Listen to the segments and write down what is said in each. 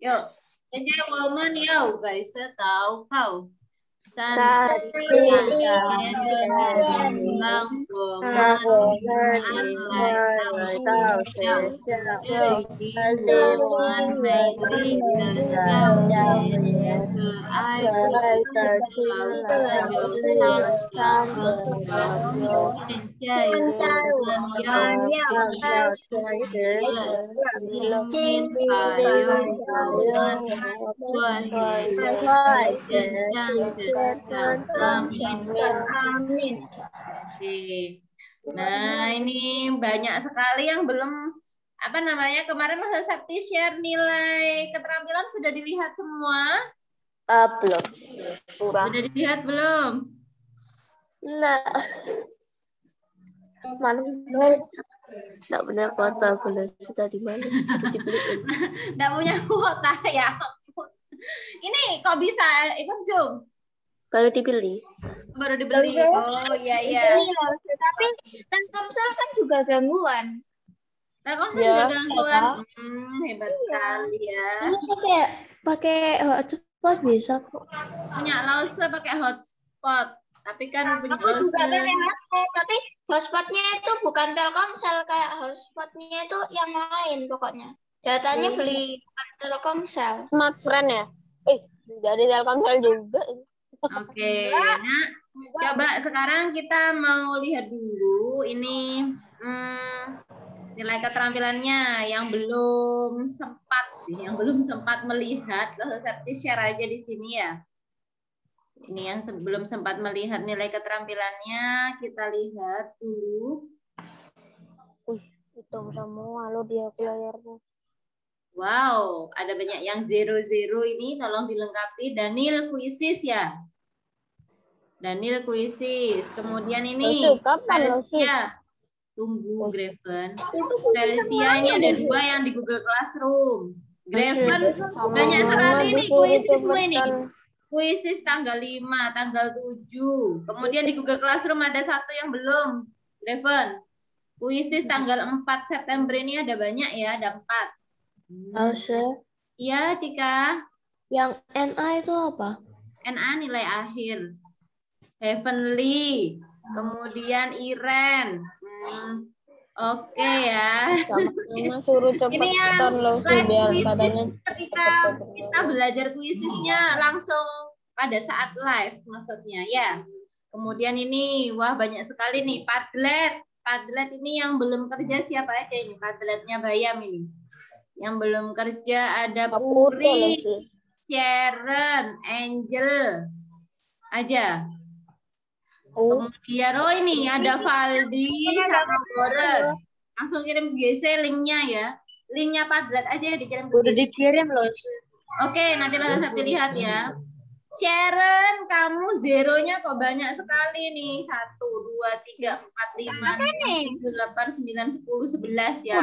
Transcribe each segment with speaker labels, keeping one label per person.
Speaker 1: Yuk, kerja woman yuk guys, tahu kau. Amin. Oke. Nah, ini banyak sekali yang belum apa namanya kemarin Mas Sakti share nilai keterampilan sudah dilihat semua?
Speaker 2: Belum.
Speaker 1: Sudah dilihat belum?
Speaker 2: Nah. Mana? Nggak punya kuota, boleh sudah di mana?
Speaker 1: Nggak punya kuota ya. Ini kok bisa ikut Zoom?
Speaker 2: Baru dibeli.
Speaker 1: Baru dibeli. Oh iya iya.
Speaker 3: Tapi Telkomsel kan juga gangguan.
Speaker 1: Telkomsel juga gangguan. Hebat sekali ya.
Speaker 2: Ini pakai hotspot bisa kok.
Speaker 1: Punya Lause pakai hotspot. Tapi kan punya
Speaker 3: Aku juga
Speaker 1: Lause.
Speaker 3: pakai HP, tapi hotspotnya itu bukan Telkomsel, kayak hotspotnya itu yang lain pokoknya. Datanya beli bukan Telkomsel.
Speaker 2: Smartfren ya? Dari Telkomsel juga.
Speaker 1: Oke, nah coba sekarang kita mau lihat dulu ini nilai keterampilannya yang belum sempat melihat. Lalu saya share aja di sini ya. Ini yang belum sempat melihat nilai keterampilannya, kita lihat dulu.
Speaker 2: Itu semua lo dia layarnya.
Speaker 1: Wow, ada banyak yang 00 ini, tolong dilengkapi. Daniel Kuisis ya. Daniel Kuisis. Kemudian ini Persia. Tunggu Graven. Persia ini ada 2 yang di Google Classroom. Graven banyak sekali nih kuisis ini. Kuisis tanggal 5, tanggal 7. Kemudian di Google Classroom ada 1 yang belum. Graven. Kuisis tanggal 4 September ini ada banyak ya, ada 4. Iya, Cika.
Speaker 2: Yang NA itu apa?
Speaker 1: NA nilai akhir. Heavenly, kemudian Iren. Oke ya.
Speaker 2: Sama suruh
Speaker 1: Ini yang live kuisis ketika kita belajar kuisisnya langsung pada saat live maksudnya ya. Kemudian ini wah banyak sekali nih Padlet. Padlet ini yang belum kerja siapa aja ini? Padletnya Bayam ini. Yang belum kerja ada Puri, Sharon, Angel aja. Kemudian ini ada Valdi sama Boren. Langsung kirim GC linknya ya. Linknya Padlet aja dikirim ke
Speaker 2: Udah dikirim loh.
Speaker 1: Oke, nanti langsung lihat ya. Sharon, kamu zeronya kok banyak sekali nih. 1, 2, 3, 4, 5, 6, 7, 8, 9, 10, 11 ya.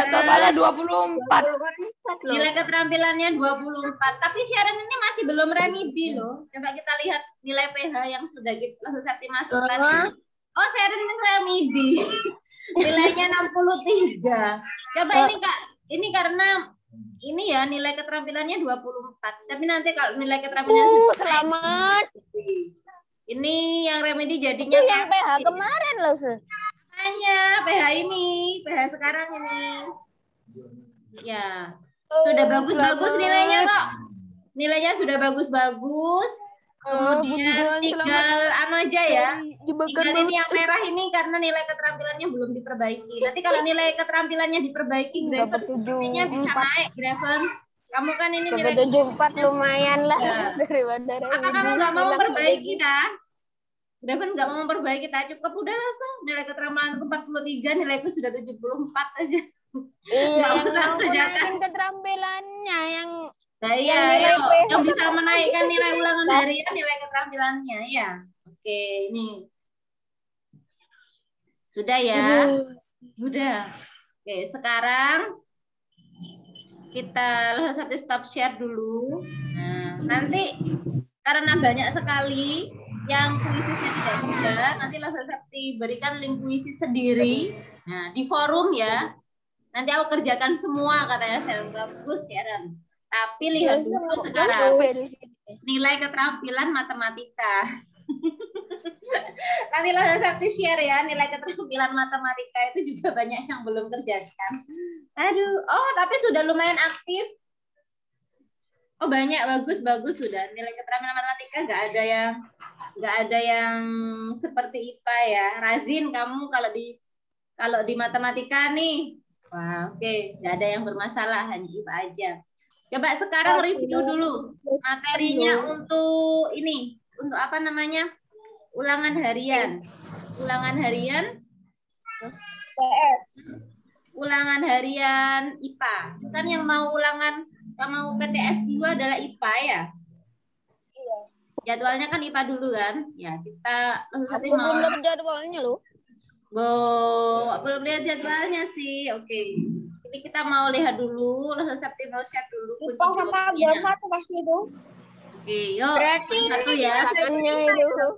Speaker 2: Totalnya 24.
Speaker 1: Nilai keterampilannya 24. Tapi Sharon ini masih belum remedi loh. Coba kita lihat nilai PH yang sudah langsung Sakti masuk tadi. Oh, Sharon ini remedi. Nilainya 63. Coba ini Kak, ini karena ini ya nilai keterampilannya 24. Tapi nanti kalau nilai keterampilannya
Speaker 2: selamat.
Speaker 1: Ini yang remedi jadinya
Speaker 2: yang PH kemarin loh,
Speaker 1: hanya PH ini, PH sekarang ini. Ya. Sudah bagus-bagus nilainya kok. Nilainya sudah bagus-bagus. Kemudian tinggal anu aja ya. Tinggal ini yang merah ini karena nilai keterampilannya belum diperbaiki. Nanti kalau nilai keterampilannya diperbaiki, Graven sepertinya bisa naik, Graven. Kamu kan ini nilai
Speaker 2: 74 lumayan lah
Speaker 1: ya.
Speaker 2: daripada
Speaker 1: Apa kamu nggak mau memperbaiki dah? Graven nggak mau memperbaiki, tak cukup udah langsung nilai keterampilanku 43, nilaiku sudah 74 aja.
Speaker 2: Iya, yang mau naikin keterampilannya yang
Speaker 1: nah, iya, yang bisa menaikkan nilai ulangan harian, nilai keterampilannya ya. Oke, ini sudah ya, sudah. Oke, sekarang kita satu stop share dulu. Nah, nanti karena banyak sekali yang kuisisnya tidak juga, nanti langsung Sakti berikan link kuisis sendiri. Nah, di forum ya. Nanti aku kerjakan semua katanya Sharon. Bagus Sharon. Tapi lihat dulu sekarang nilai keterampilan matematika. Nanti Lasa Sakti share ya, nilai keterampilan matematika itu juga banyak yang belum kerjakan. Aduh, oh tapi sudah lumayan aktif. Oh banyak, bagus sudah. Nilai keterampilan matematika nggak ada yang seperti IPA ya. Razin, kamu kalau di matematika nih, wah oke, nggak ada yang bermasalah, hanya IPA aja. Coba sekarang review dulu materinya untuk ini, untuk apa namanya? Ulangan harian. Ulangan harian
Speaker 2: PS.
Speaker 1: Ulangan harian IPA. Kan yang mau PTS 2 adalah IPA ya?
Speaker 2: Iya.
Speaker 1: Jadwalnya kan IPA dulu kan? Ya, kita
Speaker 2: belum dapat jadwalnya loh.
Speaker 1: Belum lihat jadwalnya sih. Oke. Ini kita mau lihat dulu, Septi mau share dulu kunci jawabannya.
Speaker 2: Pasti itu.
Speaker 1: Oke, yuk.
Speaker 3: Berarti
Speaker 1: Satu ya.
Speaker 2: itu.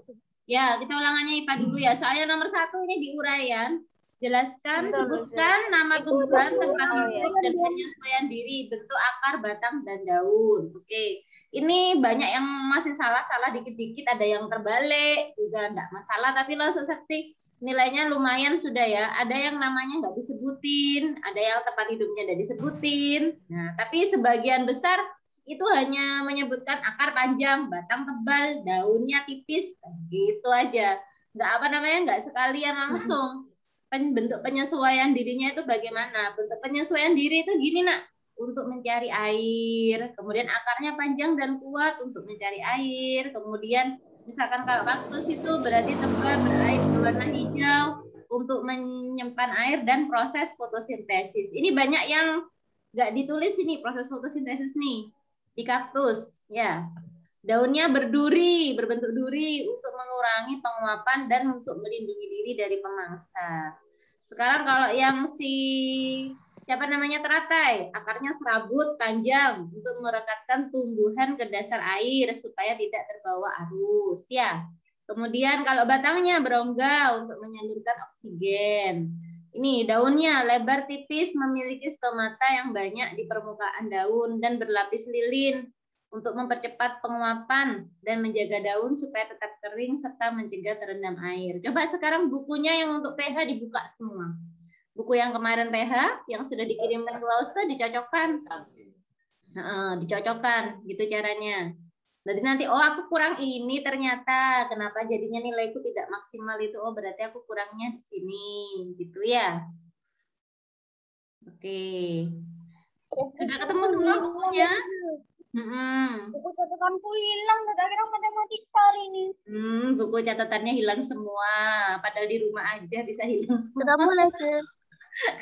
Speaker 1: Ya, kita ulangannya IPA dulu ya. Soalnya nomor 1 ini diuraian. Jelaskan, sebutkan nama tumbuhan, tempat hidup, dan penyesuaian diri, bentuk akar, batang, dan daun. Oke, ini banyak yang masih salah dikit-dikit, ada yang terbalik, juga enggak masalah, tapi lo seperti nilainya lumayan sudah ya. Ada yang namanya nggak disebutin, ada yang tempat hidupnya nggak disebutin. Nah, tapi sebagian besar itu hanya menyebutkan akar panjang, batang tebal, daunnya tipis, gitu aja. Nggak sekalian langsung. Bentuk penyesuaian dirinya itu bagaimana? Bentuk penyesuaian diri itu gini nak, untuk mencari air, kemudian akarnya panjang dan kuat untuk mencari air, kemudian misalkan kalau kaktus itu berarti tebal berair berwarna hijau untuk menyimpan air dan proses fotosintesis. Ini banyak yang nggak ditulis ini proses fotosintesis nih di kaktus ya. Daunnya berbentuk duri untuk mengurangi penguapan dan untuk melindungi diri dari pemangsa. Sekarang kalau yang teratai, akarnya serabut panjang untuk merekatkan tumbuhan ke dasar air supaya tidak terbawa arus ya. Kemudian kalau batangnya berongga untuk menyalurkan oksigen. Ini daunnya lebar tipis, memiliki stomata yang banyak di permukaan daun dan berlapis lilin untuk mempercepat penguapan dan menjaga daun supaya tetap kering serta mencegah terendam air. Coba sekarang bukunya yang untuk PH dibuka semua. Buku yang kemarin PH yang sudah dikirimkan ke Lause dicocokkan. Dicocokkan, gitu caranya. Jadi nanti, oh aku kurang ini ternyata, kenapa jadinya nilaiku tidak maksimal itu? Oh berarti aku kurangnya di sini, gitu ya. Oke. Sudah ketemu semua bukunya?
Speaker 2: Buku catatanku hilang, kira-kira matematika hari ini.
Speaker 1: Buku catatannya hilang semua. Padahal di rumah aja bisa hilang semua.
Speaker 2: Ketemu Lause.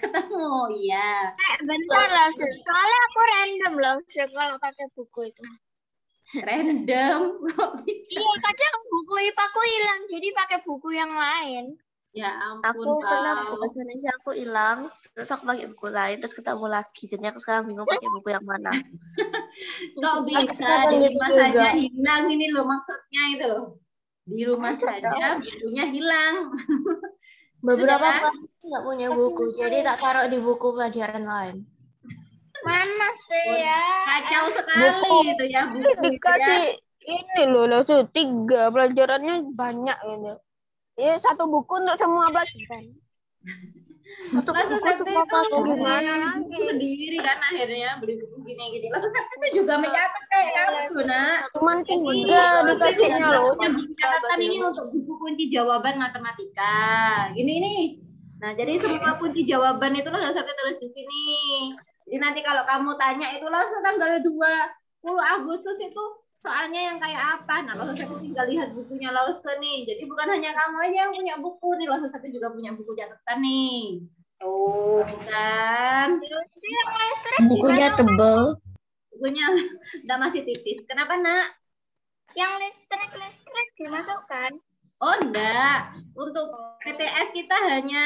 Speaker 1: Ketemu, iya.
Speaker 3: Bentar Lause. Soalnya aku random Lause kalau pakai buku itu.
Speaker 1: Random? Kok bisa?
Speaker 3: Iya, kadang buku IPA-ku hilang, jadi pakai buku yang lain.
Speaker 1: Ya ampun,
Speaker 2: aku pernah buku bahasa Indonesia aku hilang, terus aku pakai buku lain, terus ketemu lagi. Jadi aku sekarang bingung pakai buku yang mana.
Speaker 1: Kok bisa di rumah saja hilang ini loh maksudnya itu loh. Di rumah saja bukunya hilang.
Speaker 4: Beberapa kelas nggak punya buku, jadi tak taruh di buku pelajaran lain.
Speaker 3: Mana sih ya?
Speaker 1: Kacau sekali itu ya buku
Speaker 2: dikasih
Speaker 1: ya.
Speaker 2: Ini loh, Lause 3 pelajarannya banyak gitu. Ya satu buku untuk semua pelajaran.
Speaker 1: Satu buku itu
Speaker 2: gimana
Speaker 1: lagi sendiri kan akhirnya beli buku gini-gini. Lalu itu juga mencapai kayak kamu nak.
Speaker 2: Cuman 3 dikasihnya loh.
Speaker 1: Catatan ini untuk buku kunci jawaban matematika. Gini. Nah jadi semua kunci jawaban itu lo sampai tulis di sini. Jadi nanti kalau kamu tanya itu lo tanggal 20 Agustus itu soalnya yang kayak apa? Nah, Lause satu tinggal lihat bukunya Lause nih. Jadi bukan hanya kamu aja yang punya buku nih, Lause satu juga punya buku catatan nih. Tuh kan?
Speaker 4: Bukunya tebel.
Speaker 1: Bukunya udah masih tipis. Kenapa nak?
Speaker 3: Yang listrik dimasukkan.
Speaker 1: Oh enggak. Untuk PTS kita hanya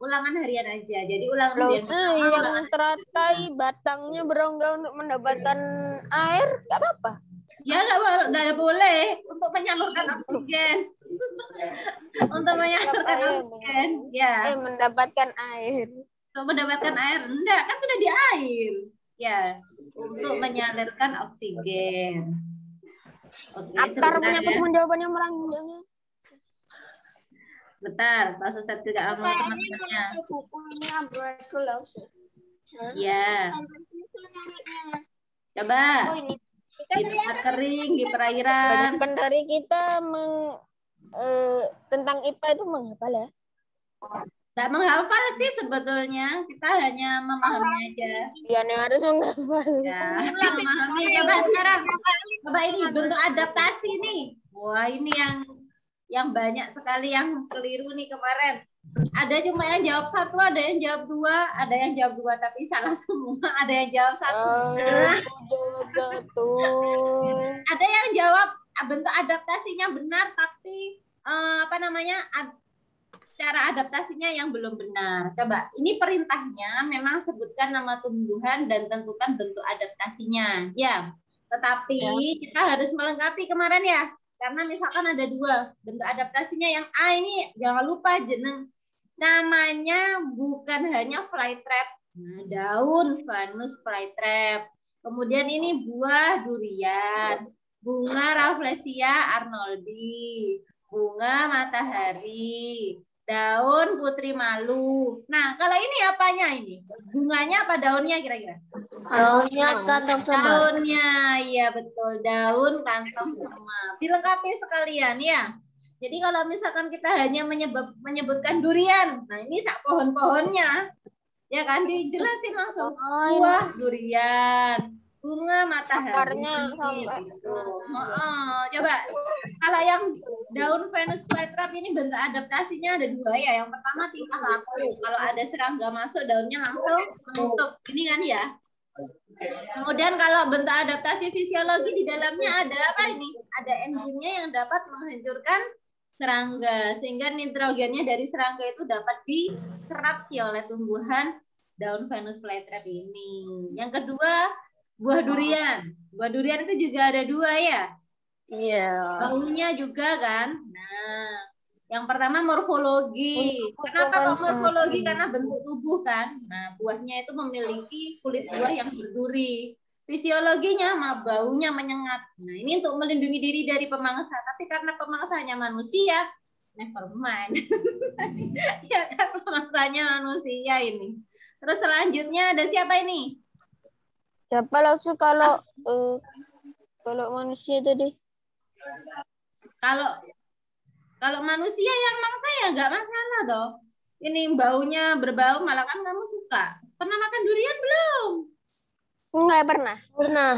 Speaker 1: ulangan harian aja. Jadi ulangan harian
Speaker 2: yang teratai batangnya berongga untuk mendapatkan air, nggak apa-apa.
Speaker 1: Ya enggak boleh untuk menyalurkan oksigen. Untuk menyalurkan oksigen, ya.
Speaker 2: Mendapatkan air.
Speaker 1: Untuk mendapatkan air, enggak kan sudah di air. Ya. untuk menyalurkan oksigen. Oke,
Speaker 2: Akar punya
Speaker 1: sebentar ya.
Speaker 2: jawabannya meranjangnya.
Speaker 1: Bentar, Pak Ustadz tidak mau teman-temannya. Ya. Coba di tempat kering, di perairan.
Speaker 2: Kan dari kita tentang IPA itu menghafal ya?
Speaker 1: Tidak menghafal sih sebetulnya, kita hanya memahami aja.
Speaker 2: Iya, yang harus menghafal.
Speaker 1: Ya, memahami. Coba sekarang, coba ini bentuk adaptasi nih. Wah, ini yang banyak sekali yang keliru nih kemarin. Ada cuma yang jawab 1, ada yang jawab 2, ada yang jawab 2 tapi salah semua, ada yang jawab 1. Ada yang jawab bentuk adaptasinya benar tapi cara adaptasinya yang belum benar. Coba, ini perintahnya memang sebutkan nama tumbuhan dan tentukan bentuk adaptasinya. Ya, tetapi kita harus melengkapi kemarin ya. Karena misalkan ada 2 bentuk adaptasinya, yang A ini jangan lupa jeneng. Namanya bukan hanya flytrap. Nah, daun Vanus flytrap. Kemudian ini buah durian. Bunga Rafflesia arnoldi. Bunga matahari. Daun putri malu. Nah, kalau ini apanya ini? Bunganya apa daunnya kira-kira?
Speaker 4: Daunnya kantong semar.
Speaker 1: Daunnya, iya betul. Daun kantong semar. Dilengkapi sekalian ya. Jadi kalau misalkan kita hanya menyebutkan durian, nah ini sak pohon-pohonnya, ya kan dijelasin langsung. Buah durian, bunga matahari. Gitu. Coba kalau yang daun Venus flytrap ini bentuk adaptasinya ada 2 ya. Yang pertama tingkah laku. Kalau ada serangga masuk, daunnya langsung menutup. Ini kan ya. Kemudian kalau bentuk adaptasi fisiologi di dalamnya ada apa ini? Ada enzimnya yang dapat menghancurkan serangga sehingga nitrogennya dari serangga itu dapat diserap sih oleh tumbuhan daun Venus flytrap ini. Yang kedua buah durian. Buah durian itu juga ada 2 ya.
Speaker 2: Iya.
Speaker 1: Baunya juga kan. Nah, yang pertama morfologi. Kenapa kok morfologi? Karena bentuk tubuh kan. Nah, buahnya itu memiliki kulit buah yang berduri. Fisiologinya baunya menyengat. Nah, ini untuk melindungi diri dari pemangsa. Tapi karena pemangsanya manusia, never mind. Ya kan pemangsanya manusia ini. Terus selanjutnya ada siapa ini?
Speaker 2: Siapa langsung kalau manusia tadi?
Speaker 1: Kalau manusia yang mangsa ya nggak masalah toh. Ini baunya berbau malah kan kamu suka. Pernah makan durian belum?
Speaker 2: Enggak pernah.
Speaker 1: Pernah.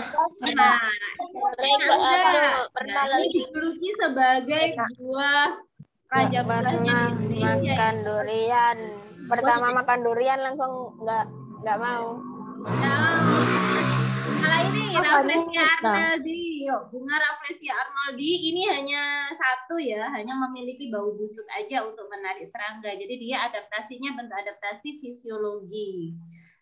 Speaker 1: Ini dijuluki sebagai buah raja buahnya di Indonesia.
Speaker 2: Makan durian. Pertama makan durian langsung nggak mau.
Speaker 1: Kalau ini Rafflesia arnoldi. Bunga Rafflesia arnoldi ini hanya 1 ya, hanya memiliki bau busuk aja untuk menarik serangga. Jadi dia adaptasinya bentuk adaptasi fisiologi.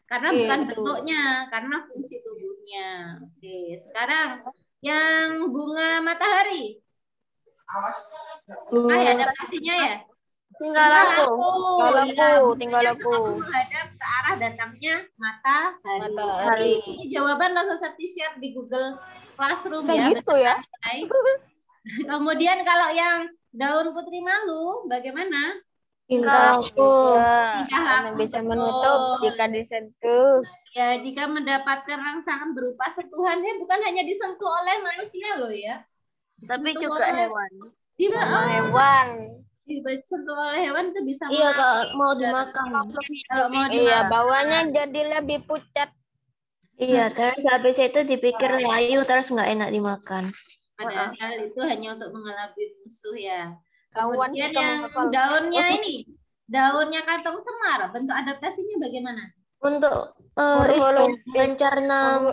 Speaker 1: Karena bukan bentuknya, karena fungsi tubuhnya. Oke, sekarang yang bunga matahari. Adaptasinya ya?
Speaker 2: Tinggal aku.
Speaker 1: Menghadap ke arah datangnya matahari. Ini jawaban langsung share di Google Classroom ya.
Speaker 2: Gitu ya.
Speaker 1: Kemudian kalau yang daun putri malu, bagaimana?
Speaker 4: Tingkah laku.
Speaker 2: Bisa menutup jika disentuh.
Speaker 1: Ya, jika mendapatkan rangsangan berupa sentuhannya bukan hanya disentuh oleh manusia loh ya.
Speaker 2: Tapi juga hewan.
Speaker 1: Hewan. Disentuh oleh hewan itu bisa
Speaker 4: mau dimakan.
Speaker 1: Kalau mau dimakan.
Speaker 2: Iya, bawahnya jadi lebih pucat.
Speaker 4: Iya, terus habis itu dipikir layu terus nggak enak dimakan.
Speaker 1: Padahal itu hanya untuk mengelabui musuh ya.
Speaker 2: Kawan
Speaker 1: Kemudian yang daunnya ini, daunnya kantong semar, bentuk adaptasinya bagaimana?
Speaker 4: Untuk mencerna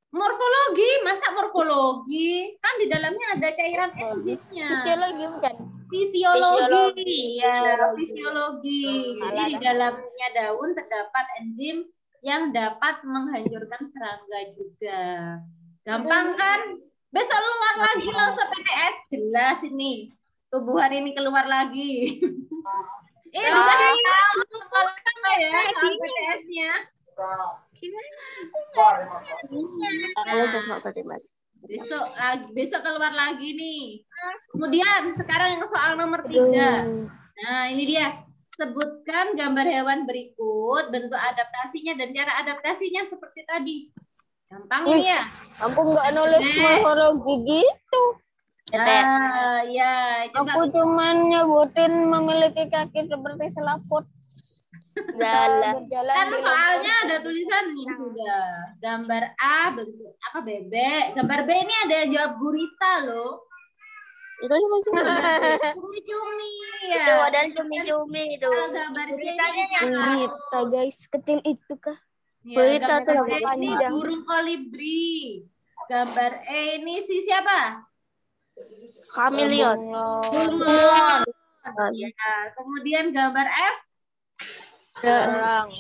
Speaker 1: morfologi, masa morfologi? Kan di dalamnya ada cairan enzimnya.
Speaker 2: Fisiologi bukan?
Speaker 1: Fisiologi. Jadi di dalamnya daun terdapat enzim yang dapat menghancurkan serangga juga. Gampang kan? Besok keluar lagi loh PTS. Jelas ini. Tumbuhan ini keluar lagi. Dikasih tahu ya PTS-nya. Besok keluar lagi nih. Kemudian sekarang yang soal nomor 3. Nah, ini dia. Sebutkan gambar hewan berikut, bentuk adaptasinya dan cara adaptasinya seperti tadi. Gampang ini ya.
Speaker 4: Aku nggak knowledge morfologi gitu.
Speaker 1: Ya, coba.
Speaker 4: Aku cuman nyebutin memiliki kaki seperti selaput.
Speaker 1: Kan soalnya ada tulisan ini sudah. Gambar A bentuk apa bebek. Gambar B ini ada jawab gurita loh.
Speaker 2: Itu
Speaker 1: Cumi-cumi ya.
Speaker 2: Itu ada cumi-cumi itu.
Speaker 1: Kalau gambar C ini
Speaker 4: gurita guys, kecil itu kah?
Speaker 1: Gurita tuh ini burung kolibri. Gambar E ini si siapa?
Speaker 2: Kameleon.
Speaker 1: Bunglon. Ya, kemudian gambar F
Speaker 4: Galang.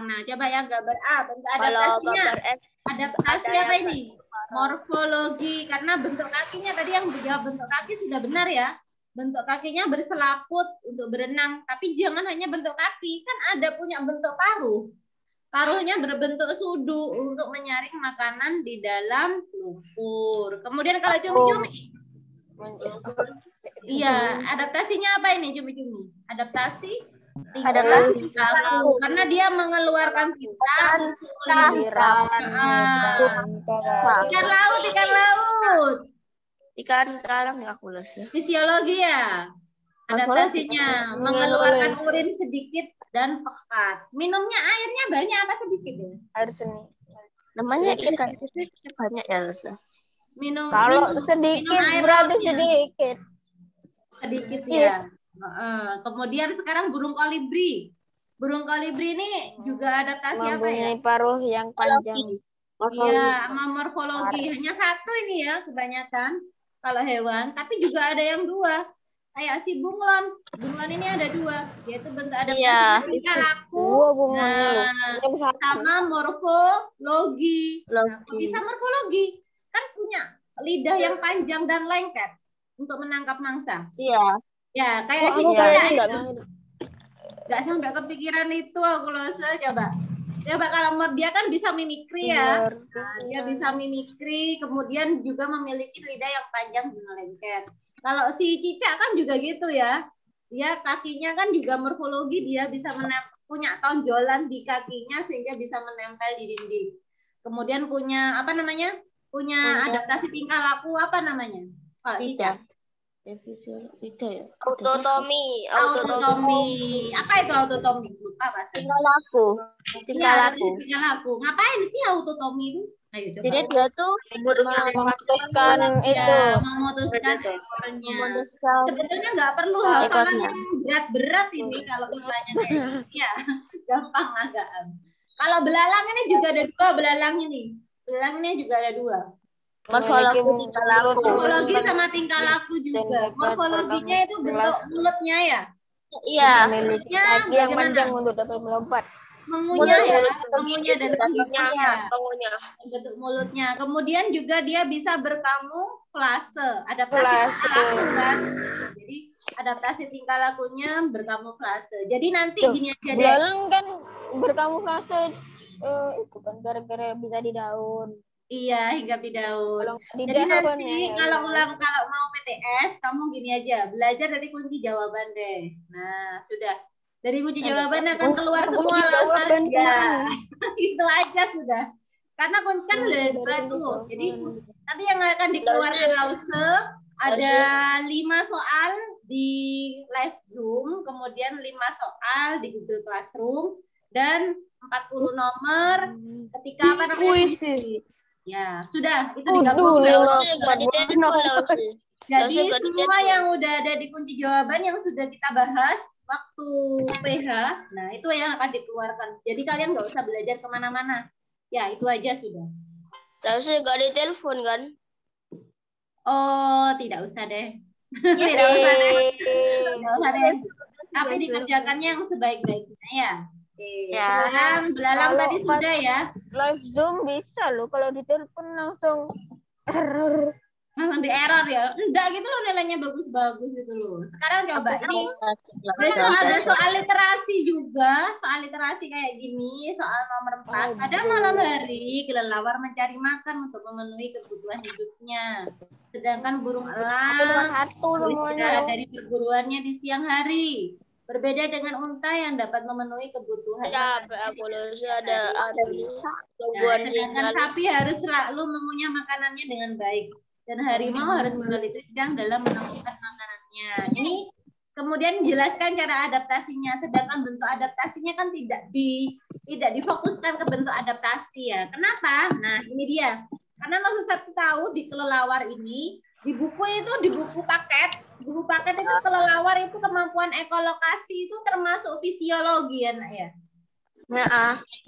Speaker 1: Nah, coba yang gambar A bentuk adaptasinya. Adaptasi apa ini? Morfologi, karena bentuk kakinya tadi yang dijawab bentuk kaki sudah benar ya. Bentuk kakinya berselaput untuk berenang, tapi jangan hanya bentuk kaki, kan ada punya bentuk paruh. Paruhnya berbentuk sudu untuk menyaring makanan di dalam lumpur. Kemudian kalau cumi-cumi, iya, adaptasinya apa ini cumi-cumi? Adaptasi tingkah laku, karena dia mengeluarkan tinta untuk ikan laut. Ikan karang ya kulus ya. Fisiologi ya. Adaptasinya mengeluarkan urin sedikit dan pekat. Minumnya airnya banyak apa sedikit ya?
Speaker 4: Air seni.
Speaker 2: Namanya ikan itu banyak ya, Lesa.
Speaker 4: Kalau sedikit berarti sedikit.
Speaker 1: Sedikit ya. Kemudian sekarang burung kolibri. Burung kolibri ini juga adaptasi apa ya?
Speaker 4: Mempunyai paruh yang panjang.
Speaker 1: Iya, sama morfologi. Hanya satu ini ya kebanyakan kalau hewan. Tapi juga ada yang 2. Kayak si bunglon. Bunglon ini ada 2. Yaitu bentuk adaptasi tingkah laku. Sama morfologi. Bisa morfologi. Kan punya lidah yang panjang dan lengket untuk menangkap mangsa.
Speaker 2: Iya.
Speaker 1: Ya, kayak si nggak sampai kepikiran itu aku rasa. Coba kalau dia kan bisa mimikri ya. Nah, dia bisa mimikri, kemudian juga memiliki lidah yang panjang dan lengket. Kalau si cicak kan juga gitu ya. Dia kakinya kan juga morfologi, dia bisa punya tonjolan di kakinya sehingga bisa menempel di dinding. Kemudian punya apa namanya? Punya adaptasi tingkah laku apa namanya? Kalau cicak.
Speaker 2: Autotomi.
Speaker 1: Apa itu autotomi? Lupa bahasa.
Speaker 2: Tingkah laku.
Speaker 1: Tingkah laku. Ngapain sih autotomi itu? Ayo coba.
Speaker 2: Jadi dia tuh
Speaker 4: memutuskan itu.
Speaker 1: Memutuskan ekornya. Sebetulnya nggak perlu hafalan yang berat-berat ini kalau misalnya kayak ya gampang agak. Kalau belalang ini juga ada 2 belalang ini. Belalang ini juga ada 2. Morfologi sama tingkah laku juga. Morfologinya itu bentuk mulutnya ya.
Speaker 2: Iya.
Speaker 4: Kaki yang panjang untuk dapat melompat.
Speaker 1: Mengunyah ya, mengunyah dan mengunyah. Bentuk mulutnya. Kemudian juga dia bisa berkamuflase. Adaptasi tingkah laku kan. Jadi adaptasi tingkah lakunya berkamuflase. Jadi nanti gini aja deh.
Speaker 4: Belalang kan berkamuflase itu kan gara-gara bisa di daun.
Speaker 1: Iya, hinggap di daun. Jadi nanti kalau mau PTS, kamu gini aja, belajar dari kunci jawaban deh. Nah, sudah. Dari kunci jawaban akan keluar semua alasan. Ya, itu aja sudah. Karena kunci kan udah 2 tuh. Jadi nanti yang akan dikeluarkan lause ada 5 soal di live Zoom, kemudian 5 soal di Google Classroom, dan 40 nomor ketika apa namanya? Ya, sudah. Itu digabung. Jadi semua yang udah ada di kunci jawaban yang sudah kita bahas waktu PH, nah itu yang akan dikeluarkan. Jadi kalian nggak usah belajar kemana-mana. Ya, itu aja sudah.
Speaker 2: Terus nggak ditelepon kan?
Speaker 1: Oh, tidak usah deh. Tidak usah deh. Tidak usah deh. Tapi dikerjakannya yang sebaik-baiknya ya. Oke,
Speaker 2: ya.
Speaker 1: Sekarang belalang tadi sudah ya.
Speaker 4: Live Zoom bisa loh, kalau ditelepon langsung error.
Speaker 1: langsung di error ya. Enggak gitu loh, nilainya bagus-bagus gitu loh. Sekarang coba ini besok ada soal literasi juga, soal literasi kayak gini, soal nomor 4. Pada malam hari kelelawar mencari makan untuk memenuhi kebutuhan hidupnya. Sedangkan burung elang beristirahat dari perburuannya di siang hari. Berbeda dengan unta yang dapat memenuhi kebutuhan.
Speaker 2: Ya, aku ada
Speaker 1: sedangkan sapi harus selalu mengunyah makanannya dengan baik. Dan harimau harus berlari kencang dalam menemukan makanannya. Ini kemudian jelaskan cara adaptasinya. Sedangkan bentuk adaptasinya kan tidak difokuskan ke bentuk adaptasi ya. Kenapa? Nah ini dia. Karena Satu tahu di kelelawar ini, di buku paket itu kelelawar itu kemampuan ekolokasi itu termasuk fisiologi ya nak ya.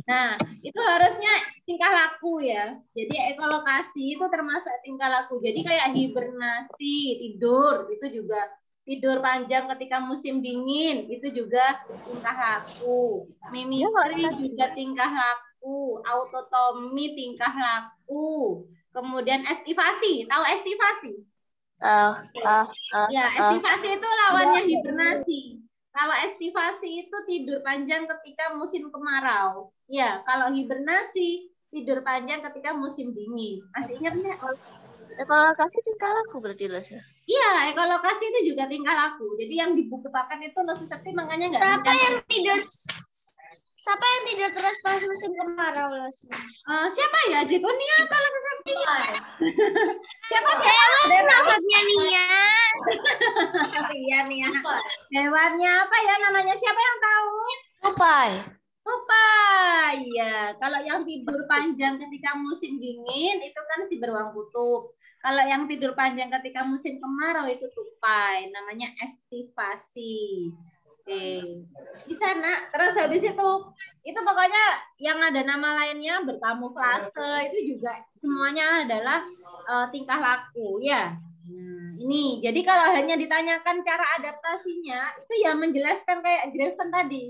Speaker 1: Nah, itu harusnya tingkah laku ya. Jadi ekolokasi itu termasuk tingkah laku. Jadi kayak hibernasi, tidur, itu juga tidur panjang ketika musim dingin, itu juga tingkah laku. Mimikri juga tingkah laku. Autotomi tingkah laku. Kemudian estivasi, tahu estivasi? Ya, estivasi itu lawannya hibernasi. Kalau estivasi itu tidur panjang ketika musim kemarau. Ya, kalau hibernasi tidur panjang ketika musim dingin. Masih ingat nggak?
Speaker 2: Ekolokasi tingkah laku berarti Los.
Speaker 1: Iya, ekolokasi itu juga tingkah laku. Jadi yang di buku paket itu Los Septi makanya nggak.
Speaker 3: Siapa yang tidur terus pas musim kemarau, Los?
Speaker 1: Siapa ya? Jekonia apa Los Septi? Siapa?
Speaker 3: Maksudnya Nia.
Speaker 1: Iya Nia. Hewannya apa ya namanya? Siapa yang tahu?
Speaker 4: Tupai.
Speaker 1: Ya, kalau yang tidur panjang ketika musim dingin itu kan si beruang kutub. Kalau yang tidur panjang ketika musim kemarau itu tupai, namanya estivasi. Oke. Bisa nak. Terus habis itu pokoknya yang ada nama lainnya berkamuflase itu juga semuanya adalah tingkah laku ya. Nah, ini jadi kalau hanya ditanyakan cara adaptasinya itu ya menjelaskan kayak Graven tadi.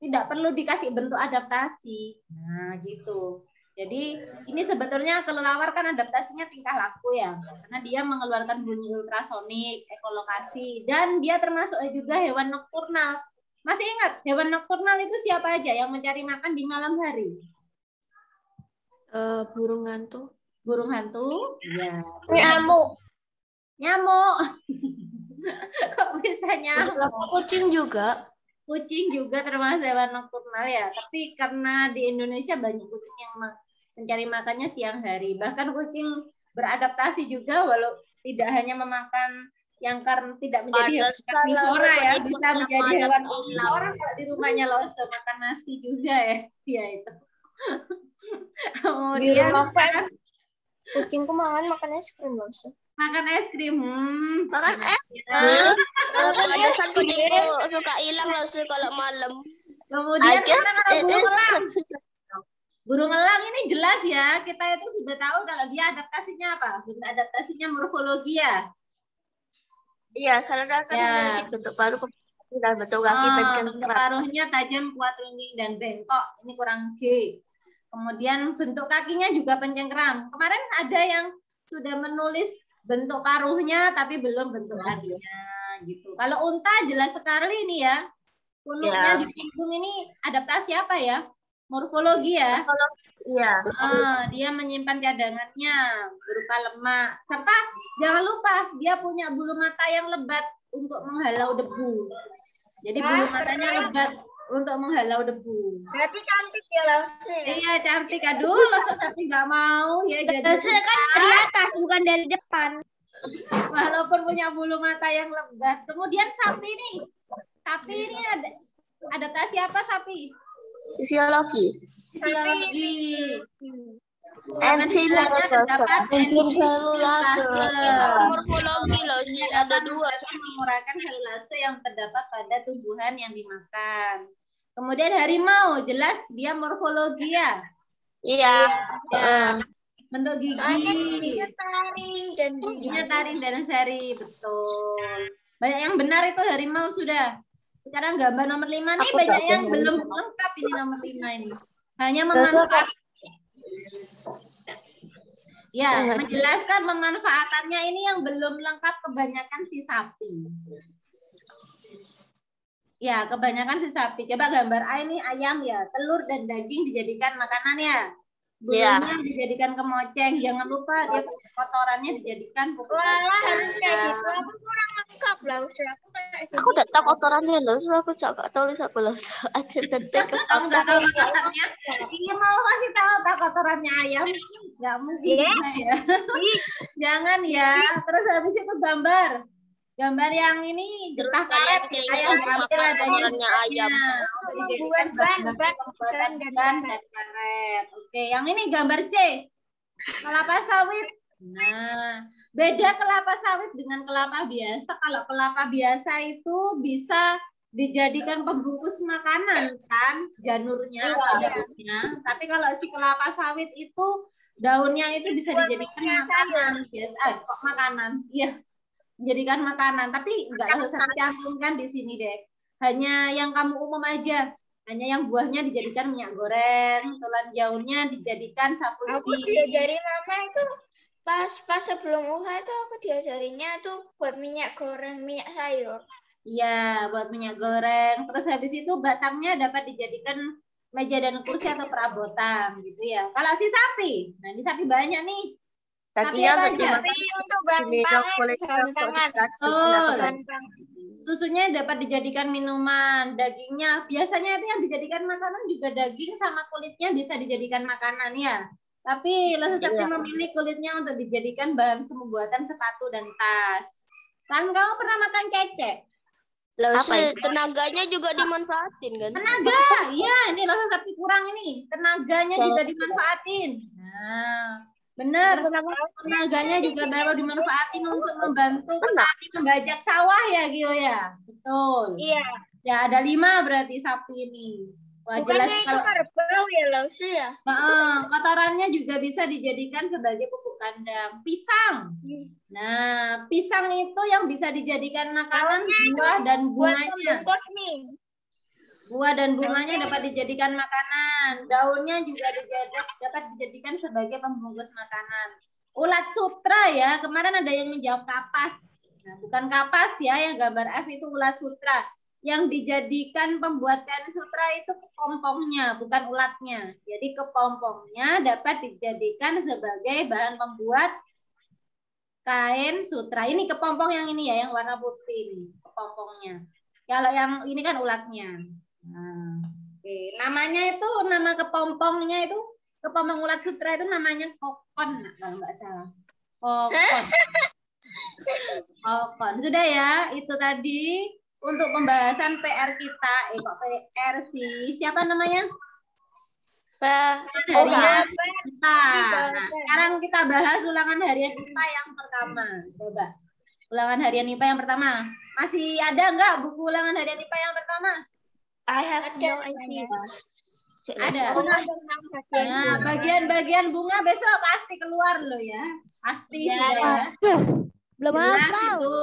Speaker 1: Tidak perlu dikasih bentuk adaptasi. Nah, gitu. Jadi ini sebetulnya kelelawar kan adaptasinya tingkah laku ya. Karena dia mengeluarkan bunyi ultrasonik, ekolokasi, dan dia termasuk juga hewan nokturnal. Masih ingat hewan nokturnal itu siapa aja yang mencari makan di malam hari?
Speaker 4: Burung hantu.
Speaker 1: Burung hantu? Ya. Nyamuk. Kok bisa nyamuk?
Speaker 4: Kucing juga.
Speaker 1: Kucing juga termasuk hewan nokturnal ya. Tapi karena di Indonesia banyak kucing yang mencari makannya siang hari. Bahkan kucing beradaptasi juga walau tidak hanya memakan yang karena tidak menjadi hewan karnivora ya, bisa menjadi hewan omnivora kalau di rumahnya Loso makan nasi juga ya. Ya itu. Kemudian
Speaker 3: kucingku makan es krim Loso.
Speaker 1: Makan es krim.
Speaker 2: Makan es krim. Ada kucingku suka hilang Loso kalau malam.
Speaker 1: Kemudian burung elang ini jelas ya, kita itu sudah tahu kalau dia adaptasinya apa? Bentuk adaptasinya morfologi ya.
Speaker 2: Iya, karena kan memiliki bentuk paruh dan bentuk kaki
Speaker 1: bentuk paruhnya tajam, kuat, rungging, dan bengkok. Ini kurang G. Kemudian bentuk kakinya juga pencengkram. Kemarin ada yang sudah menulis bentuk paruhnya, tapi belum bentuk kakinya. Gitu. Kalau unta jelas sekali ini ya. Punuknya di punggung ini adaptasi apa ya? Morfologi ya.
Speaker 2: Iya.
Speaker 1: Dia menyimpan cadangannya berupa lemak. Serta jangan lupa dia punya bulu mata yang lebat untuk menghalau debu. Jadi bulu matanya lebat untuk menghalau debu.
Speaker 3: Berarti cantik ya Loso?
Speaker 1: Iya cantik. Aduh Loso Septi nggak mau ya jadi.
Speaker 3: Loso kan dari atas bukan dari depan.
Speaker 1: Walaupun punya bulu mata yang lebat. Kemudian sapi nih. Sapi ini ada adaptasi apa sapi?
Speaker 2: Fisiologi.
Speaker 1: Enzimnya terdapat enzim
Speaker 4: selulase.
Speaker 2: Morfologi loh, ada dua.
Speaker 1: Mengurangkan selulase yang terdapat pada tumbuhan yang dimakan. Kemudian harimau, jelas dia morfologi ya.
Speaker 2: Iya.
Speaker 1: Bentuk gigi.
Speaker 3: Giginya
Speaker 1: taring dan seri, betul. Banyak yang benar itu harimau sudah. Sekarang gambar nomor 5 nih banyak yang belum lengkap ini nomor 5 ini. Hanya memakan. Ya, menjelaskan pemanfaatannya ini yang belum lengkap kebanyakan si sapi. Ya, kebanyakan si sapi. Coba gambar A ini ayam ya, telur dan daging dijadikan makanan ya. Bulunya dijadikan kemoceng. Jangan lupa dia kotorannya dijadikan pupuk.
Speaker 3: Walah, harus kayak gitu. Aku kurang lengkap lah. Aku kayak gitu.
Speaker 2: Aku udah tahu kotorannya loh, aku nggak tahu apa loh. Ada detik ke
Speaker 1: Kamu nggak tahu kotorannya? Ini mau kasih tahu kotorannya ayam? Nggak mungkin ya. Jangan ya. Terus habis itu gambar yang ini getah karet ayam diambil adanya ayam untuk dijadikan bahan pembuatan ban dan karet. Oke, yang ini gambar C, kelapa sawit. Nah, beda kelapa sawit dengan kelapa biasa. Kalau kelapa biasa itu bisa dijadikan pembungkus makanan kan, janurnya atau daunnya. Tapi kalau si kelapa sawit itu daunnya itu bisa dijadikan makanan biasa. Kok makanan? Iya. Menjadikan makanan, tapi enggak usah dicantumkan di sini deh. Hanya yang kamu umum aja. Hanya yang buahnya dijadikan minyak goreng, tulang jaunnya dijadikan sapu lidi.
Speaker 3: Aku diajari mama itu pas sebelum UHA itu aku diajarinya tuh buat minyak goreng, minyak sayur.
Speaker 1: Iya, buat minyak goreng. Terus habis itu batangnya dapat dijadikan meja dan kursi atau perabotan gitu ya. Kalau si sapi, nah ini sapi banyak nih.
Speaker 2: Dagingnya
Speaker 3: untuk bahan pangan.
Speaker 1: Susunya dapat dijadikan minuman, dagingnya biasanya itu yang dijadikan makanan juga daging sama kulitnya bisa dijadikan makanan ya. Tapi Lesti memilih kulitnya untuk dijadikan bahan pembuatan sepatu dan tas. Kan kamu pernah makan cecek?
Speaker 2: Tenaganya juga dimanfaatin kan?
Speaker 1: Tenaga, iya ini Lesti kurang ini. Tenaganya juga dimanfaatin. Nah, benar. Tenaganya juga dapat dimanfaatin untuk membantu petani membajak sawah ya, Gio ya. Betul.
Speaker 3: Iya.
Speaker 1: Ya ada 5 berarti sapi ini. Wah, jelas
Speaker 3: kalau kerbau ya Lausi ya.
Speaker 1: Kotorannya juga bisa dijadikan sebagai pupuk kandang. Pisang. Nah, pisang itu yang bisa dijadikan makanan buah dan bunganya. Buah dan bunganya dapat dijadikan makanan. Daunnya juga dapat dijadikan sebagai pembungkus makanan. Ulat sutra ya. Kemarin ada yang menjawab kapas. Nah, bukan kapas ya, yang gambar F itu ulat sutra. Yang dijadikan pembuat kain sutra itu kepompongnya, bukan ulatnya. Jadi kepompongnya dapat dijadikan sebagai bahan pembuat kain sutra. Ini kepompong yang ini ya, yang warna putih ini, kepompongnya. Kalau yang ini kan ulatnya. Nah, oke. Namanya itu, nama kepompongnya itu, kepompong ulat sutra itu namanya kokon, kalau nggak salah. Kokon. Kokon. Sudah ya, itu tadi. Untuk pembahasan PR kita, kok PR sih? Siapa namanya? Harian IPA. Nah, sekarang kita bahas ulangan harian IPA yang pertama. Coba. Ulangan harian IPA yang pertama. Masih ada nggak buku ulangan harian IPA yang pertama?
Speaker 2: I have no idea.
Speaker 1: Ada. Nah, bagian-bagian bunga besok pasti keluar loh ya. Pasti sudah ya.
Speaker 2: Belum
Speaker 1: apa itu.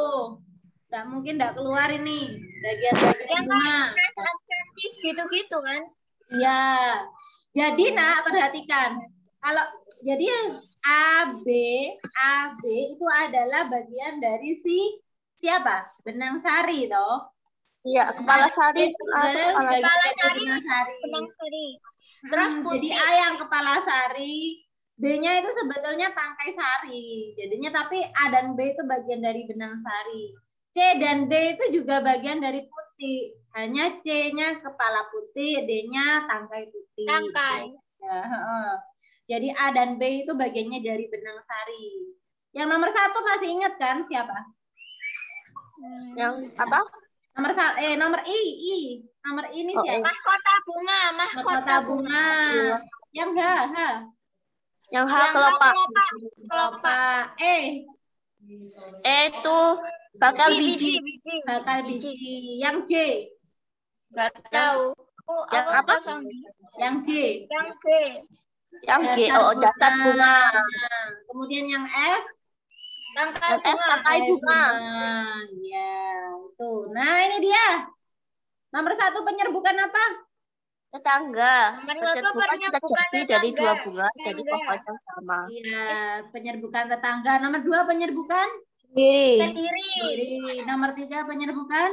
Speaker 1: Nggak mungkin nggak keluar ini bagian-bagian bunga.
Speaker 3: Gitu-gitu kan?
Speaker 1: Iya. Jadi nak perhatikan. Kalau jadi AB itu adalah bagian dari siapa? Benang sari toh.
Speaker 2: Iya, kepala sari.
Speaker 1: Kepala sari.
Speaker 3: Terus
Speaker 1: jadi A yang kepala sari. B-nya itu sebetulnya tangkai sari. Jadinya tapi A dan B itu bagian dari benang sari. C dan D itu juga bagian dari putih. Hanya C-nya kepala putih, D-nya tangkai putih.
Speaker 3: Tangkai.
Speaker 1: Ya, jadi A dan B itu bagiannya dari benang sari. Yang nomor 1 masih ingat kan siapa?
Speaker 2: Yang apa?
Speaker 1: Nomor I. Nomor I ini siapa?
Speaker 3: Mahkota bunga.
Speaker 1: Mahkota bunga. Yang H.
Speaker 2: Yang H kelopak.
Speaker 1: Kelopak. E
Speaker 2: itu bakal biji.
Speaker 1: Bakal biji. Yang G.
Speaker 3: Nggak tahu.
Speaker 2: Yang apa?
Speaker 1: Yang G.
Speaker 2: Yang G. Oh, dasar bunga.
Speaker 1: Kemudian yang F.
Speaker 2: Tangkai bunga.
Speaker 1: Ya, itu. Nah, ini dia. Nomor 1 penyerbukan apa?
Speaker 2: Tetangga.
Speaker 3: Nomor 2
Speaker 2: Penyerbukan bisa
Speaker 3: penyerbukan
Speaker 2: jadi dari dua
Speaker 3: tetangga.
Speaker 2: bunga jadi pohon yang sama.
Speaker 1: Iya, penyerbukan tetangga. Nomor 2 penyerbukan
Speaker 4: Sendiri.
Speaker 3: Sendiri.
Speaker 1: sendiri. Nomor 3 penyerbukan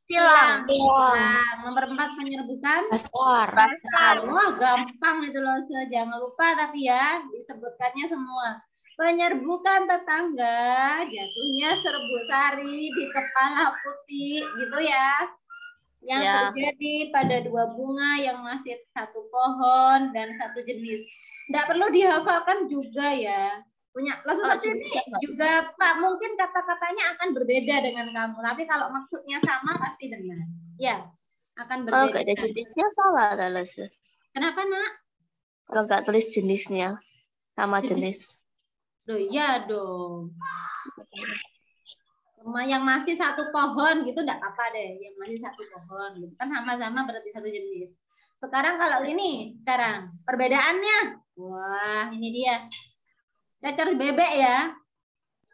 Speaker 3: Silang.
Speaker 1: silang. Nomor 4 penyerbukan
Speaker 4: Pasar.
Speaker 1: wah, gampang itu loh. Jangan lupa tapi ya disebutkannya semua. Penyerbukan tetangga, jatuhnya serbuk sari di kepala putih, gitu ya. Yang terjadi pada 2 bunga yang masih satu pohon dan satu jenis. Tidak perlu dihafalkan juga ya. Punya seperti ini juga Pak, mungkin kata-katanya akan berbeda dengan kamu, tapi kalau maksudnya sama pasti benar. Ya, akan berbeda.
Speaker 2: Kalau nggak ada jenisnya salah lah.
Speaker 1: Kenapa, Nak?
Speaker 2: Kalau nggak tulis jenisnya sama jenis.
Speaker 1: Loh, iya dong. Yang masih satu pohon gitu enggak apa deh, yang masih satu pohon gitu kan sama-sama berarti satu jenis. Sekarang kalau ini, sekarang perbedaannya, wah ini dia. Cacar bebek ya.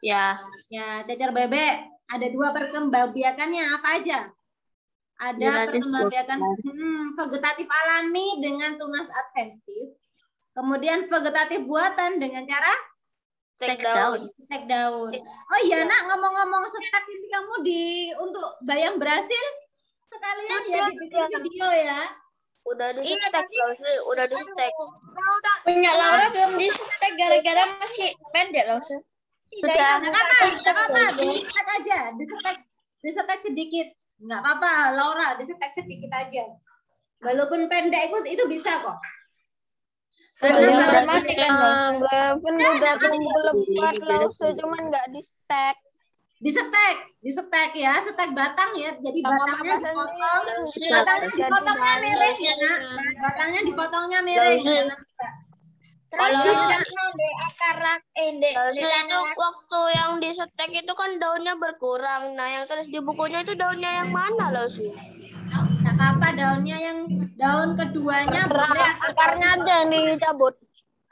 Speaker 2: Ya.
Speaker 1: Ya, cacar bebek ada 2 perkembangbiakannya apa aja? Ada perkembangbiakan vegetatif alami dengan tunas adventif. Kemudian vegetatif buatan dengan cara
Speaker 2: Stek daun.
Speaker 1: Stek daun. Oh iya, Nak, ngomong-ngomong stek ini kamu untuk bayam Brasil sekalian ya dibikin video ya.
Speaker 2: Udah di stek sih, udah di stek.
Speaker 3: Punya Laura belum di stek gara-gara masih pendek loh.
Speaker 1: Sudah. Enggak apa-apa, di stek aja, di stek sedikit. Enggak apa-apa, Laura, di stek sedikit aja. Walaupun pendek itu bisa kok.
Speaker 5: Pun udah belum buat lausu, cuman nggak di stek.
Speaker 1: Di stek ya, stek batang ya. Jadi batangnya dipotong, batangnya dipotongnya miring ya, Nak. Batangnya dipotongnya miring.
Speaker 3: Kalau akar
Speaker 2: itu waktu yang di stek itu kan daunnya berkurang. Nah, yang terus di bukunya itu daunnya yang mana loh sih?
Speaker 1: Nggak apa-apa, daunnya yang daun keduanya boleh,
Speaker 5: akarnya aja yang dicabut.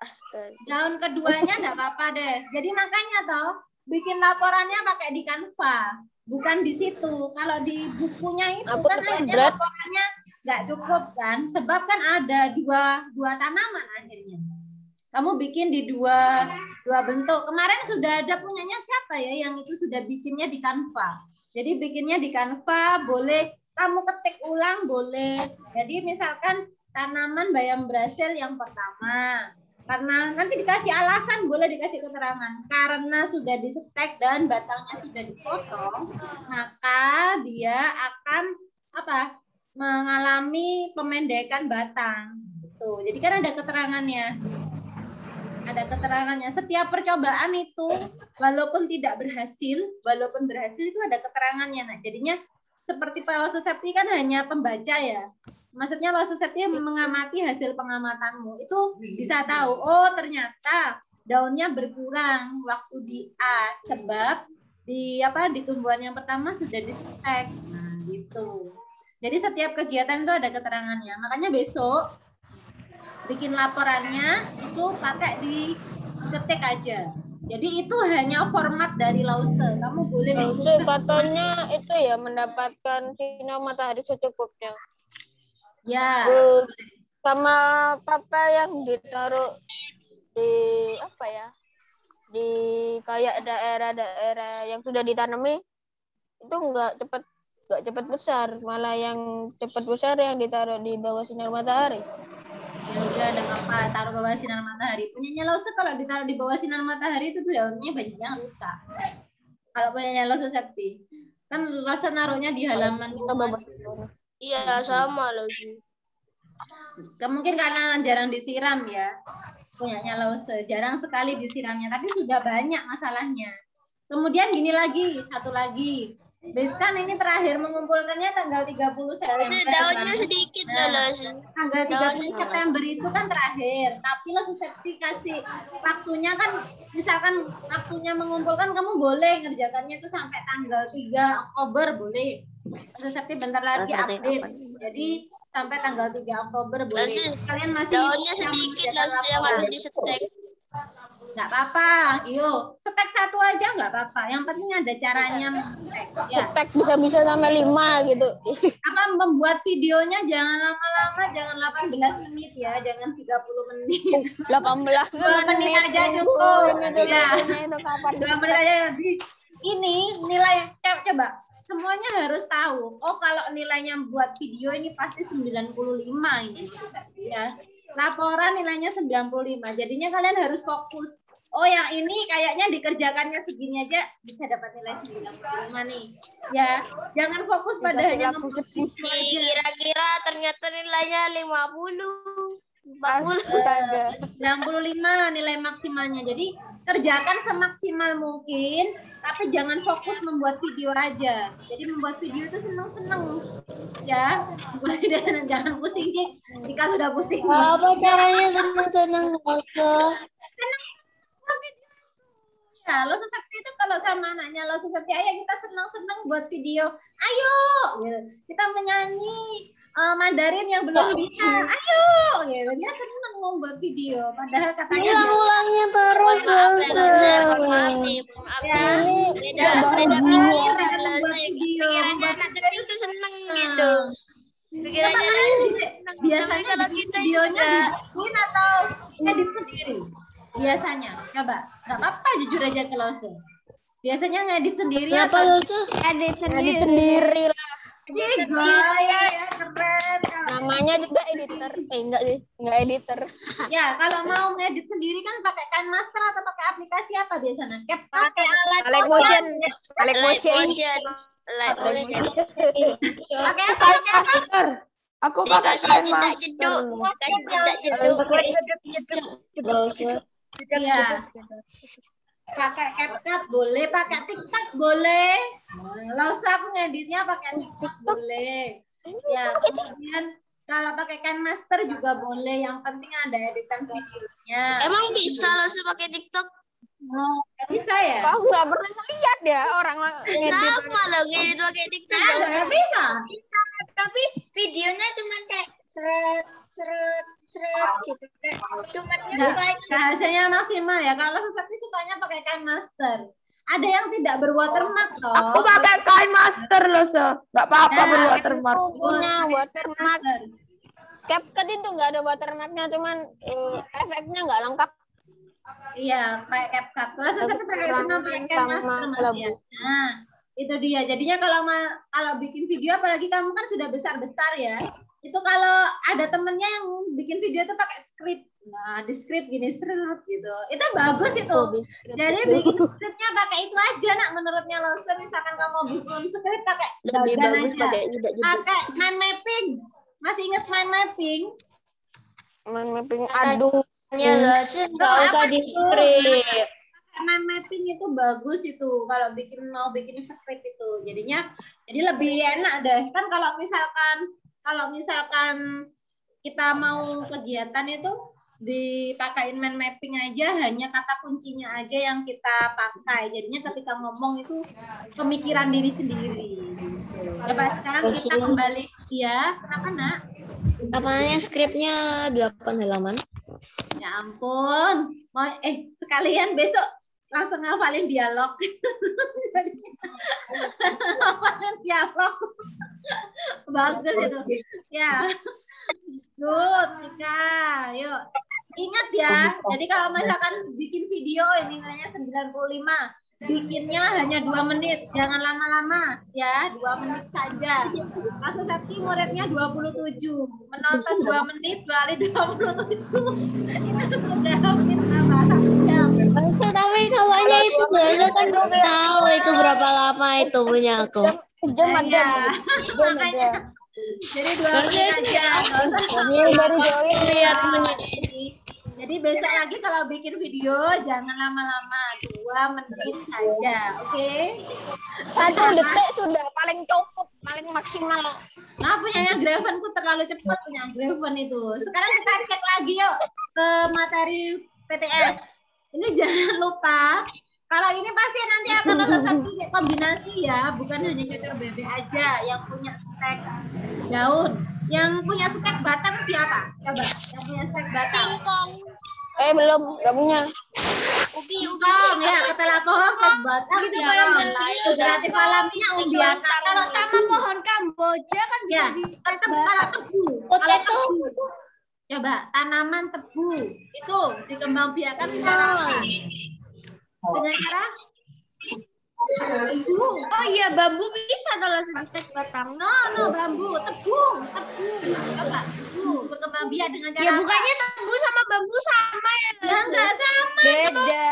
Speaker 2: Astaga.
Speaker 1: Daun keduanya nggak apa-apa deh. Jadi makanya toh bikin laporannya pakai di Canva, bukan di situ. Kalau di bukunya itu kan akhirnya laporannya nggak cukup kan, sebab kan ada dua tanaman akhirnya. Kamu bikin di dua bentuk. Kemarin sudah ada punyanya siapa ya yang itu sudah bikinnya di Canva. Jadi bikinnya di Canva, boleh kamu ketik ulang boleh. Jadi misalkan tanaman bayam Brasil yang pertama. Karena nanti dikasih alasan, boleh dikasih keterangan. Karena sudah disetek dan batangnya sudah dipotong, maka dia akan mengalami pemendekan batang. Tuh, jadi kan ada keterangannya. Ada keterangannya. Setiap percobaan itu, walaupun berhasil itu ada keterangannya. Nah, jadinya seperti Pak Losesepti kan hanya pembaca ya. Maksudnya Losesepti mengamati hasil pengamatanmu. Itu bisa tahu, oh ternyata daunnya berkurang waktu di A sebab di tumbuhan yang pertama sudah disetek. Nah, gitu. Jadi setiap kegiatan itu ada keterangannya. Makanya besok bikin laporannya itu pakai di ketik aja. Jadi itu hanya format dari Lause. Kamu boleh
Speaker 5: katanya itu ya mendapatkan sinar matahari secukupnya.
Speaker 1: Ya.
Speaker 5: Sama apa yang ditaruh di di kayak daerah-daerah yang sudah ditanami itu nggak cepat besar, malah yang cepat besar yang ditaruh di bawah sinar matahari.
Speaker 1: Ya udah, ada apa, taruh bawah sinar matahari. Punyanya Lause kalau ditaruh di bawah sinar matahari itu daunnya banyak yang rusak. Kalau punyanya Lause Septi, kan Lause naruhnya di halaman rumah.
Speaker 2: Iya, sama loh.
Speaker 1: Mungkin karena jarang disiram ya. Punyanya Lause jarang sekali disiramnya, tapi sudah banyak masalahnya. Kemudian gini lagi, satu lagi. Kan ini terakhir mengumpulkannya tanggal 30 September.
Speaker 3: Daunnya sedikit loh.
Speaker 1: Tanggal 30 September itu kan terakhir. Tapi Losesepti kasih waktunya kan, misalkan waktunya mengumpulkan kamu boleh ngerjakannya itu sampai tanggal 3 Oktober boleh. Losesepti bentar lagi update. Jadi sampai tanggal 3 Oktober boleh. Kalian masih
Speaker 3: daunnya sedikit loh yang harus disetek.
Speaker 1: Nggak apa-apa, yuk setek 1 aja nggak apa-apa. Yang penting ada caranya mengetek, ya.
Speaker 5: Tag bisa sampai 5 gitu.
Speaker 1: Apa membuat videonya jangan lama-lama, jangan 18 menit ya, jangan 30 menit.
Speaker 5: 18
Speaker 1: 2 menit aja cukup. Ya.
Speaker 5: Itu kapan?
Speaker 1: 2 menit aja. Ini nilai, coba semuanya harus tahu. Oh, kalau nilainya buat video ini pasti 95 ini ya. Laporan nilainya 95. Jadinya kalian harus fokus. Oh, yang ini kayaknya dikerjakannya segini aja bisa dapat nilai 95 nih. Ya, jangan fokus pada hanya membuat video aja.
Speaker 2: Kira-kira ternyata nilainya 50.
Speaker 1: 95 nilai maksimalnya. Jadi kerjakan semaksimal mungkin, tapi jangan fokus membuat video aja. Jadi membuat video itu seneng-seneng, ya. Jangan pusing sih. Jika sudah pusing.
Speaker 4: Apa caranya seneng-seneng?
Speaker 1: Ya, lo Sakti itu kalau sama anaknya lo Sakti, ayo kita seneng-seneng buat video. Ayo, gitu. Kita menyanyi Mandarin yang belum bisa. Ayo, gitu. Dia seneng mau buat video. Padahal katanya
Speaker 4: Ulang-ulangnya terus.
Speaker 1: ya,
Speaker 2: Beda pikiran lah.
Speaker 1: video.
Speaker 2: Pikirannya anak kecil tuh seneng gitu.
Speaker 1: Coba kalian biasanya
Speaker 2: kalau
Speaker 1: bikin
Speaker 2: kita
Speaker 1: videonya
Speaker 2: juga
Speaker 1: bikin atau edit sendiri? Biasanya, coba. Nggak apa-apa, jujur aja ke Lose. Biasanya ngedit sendiri
Speaker 4: Kenapa
Speaker 1: atau
Speaker 4: lucu?
Speaker 5: Edit sendiri lah.
Speaker 1: sih gaya ya, keren.
Speaker 5: Namanya juga editor. Enggak sih, enggak editor.
Speaker 1: Ya, kalau mau ngedit sendiri kan pakai KineMaster atau pakai aplikasi apa biasanya? CapCut,
Speaker 5: Light motion.
Speaker 2: Light motion. Light motion.
Speaker 1: pakai apa?
Speaker 6: Aku pakai
Speaker 2: Dikasih jedak jeduk. Kasih jedak jeduk.
Speaker 4: Browser.
Speaker 1: Iya. Pakai CapCut boleh, pakai TikTok boleh. Lose aku ngeditnya pakai TikTok boleh. Ya, kemudian kalau pakai KineMaster juga boleh. Yang penting ada editan videonya.
Speaker 2: Emang bisa langsung pakai TikTok?
Speaker 1: Bisa ya?
Speaker 5: Aku nggak pernah lihat ya orang ngedit.
Speaker 2: Sama loh ngedit pakai TikTok.
Speaker 1: Ada, bisa.
Speaker 3: Tapi videonya cuma kayak seret gitu. Cuman
Speaker 1: Hasilnya maksimal ya. Kalau Sakti sukanya pakai KineMaster. Ada yang tidak berwatermark toh.
Speaker 6: Aku pakai KineMaster loh, nggak apa-apa
Speaker 1: Nah,
Speaker 6: berwatermark.
Speaker 5: Aku punya watermark.
Speaker 1: Master.
Speaker 5: CapCut itu nggak ada watermarknya, cuman efeknya nggak lengkap.
Speaker 1: Iya, pakai CapCut. Kalau Sakti pakai semua pakai KineMaster
Speaker 5: Sama
Speaker 1: Mas ya. Nah, itu dia. Jadinya kalau bikin video, apalagi kamu kan sudah besar-besar ya. Itu kalau ada temennya yang bikin video itu pakai script. Nah, di script gini script gitu. Itu bagus itu. Jadi bikin scriptnya pakai itu aja nak menurutnya Lose. Misalkan kamu mau bikin script pakai
Speaker 2: Lebih
Speaker 1: bagan
Speaker 2: bagus
Speaker 1: aja.
Speaker 2: pakai jedak jeduk.
Speaker 1: Pakai mind mapping. Masih ingat mind mapping?
Speaker 5: Mapping aduh.
Speaker 4: Lose nggak usah di script.
Speaker 1: Mind mapping itu bagus itu kalau mau bikin script itu. Jadi lebih enak deh. Kan kalau misalkan kita mau kegiatan itu dipakai mind mapping aja, hanya kata kuncinya aja yang kita pakai. Jadinya ketika ngomong itu pemikiran diri sendiri. Coba sekarang kita kembali. Ya, kenapa nak?
Speaker 4: Apanya skripnya 8 halaman?
Speaker 1: Ya ampun. Sekalian besok langsung ngafalin dialog. Ngafalin dialog. Bagus itu. Ya. Good, Tika. Yuk. Ingat ya. Jadi kalau misalkan bikin video ini nilainya 95. Bikinnya hanya 2 menit, jangan lama-lama ya, 2 menit saja. Kasus Sakti muridnya 27, menonton 2 menit kali 27. Itu sudah minta jam.
Speaker 4: Tapi kawannya itu berasa kan tahu itu berapa lama itu punya aku.
Speaker 5: Jam ada.
Speaker 1: Makanya. Jadi 2 menit aja.
Speaker 5: Ini baru join lihat menit.
Speaker 1: Jadi besok lagi kalau bikin video jangan lama-lama, 2 menit saja, oke?
Speaker 5: 1 detik sudah paling cukup, paling maksimal.
Speaker 1: Nah, punyanya Gravenku terlalu cepat punya Graven itu. Sekarang kita cek lagi yuk ke materi PTS. Ini jangan lupa, kalau ini pasti nanti akan ada satu kombinasi ya, bukan hanya cocok bebek aja yang punya stek daun. Yang punya stek batang siapa? Coba, yang punya stek batang.
Speaker 5: Belum, nggak punya.
Speaker 1: Singkong ya, setelah pohon stek batang singkong. Figuratif alamiah umbiaka. Kalau
Speaker 3: Sama pohon kamboja kan bisa
Speaker 1: ya,
Speaker 3: di stek
Speaker 1: kalau tebu. Kalau tebu. Coba tanaman tebu itu dikembangbiakan secara apa? Dengan cara tebu.
Speaker 3: Oh iya, bambu bisa kalau di stek batang.
Speaker 1: No, bambu, tebu. Coba tebu berkembangbiak dengan cara
Speaker 3: Ya
Speaker 1: apa?
Speaker 3: bukannya tebu sama bambu sama ya?
Speaker 1: Ya, enggak sama.
Speaker 3: Beda.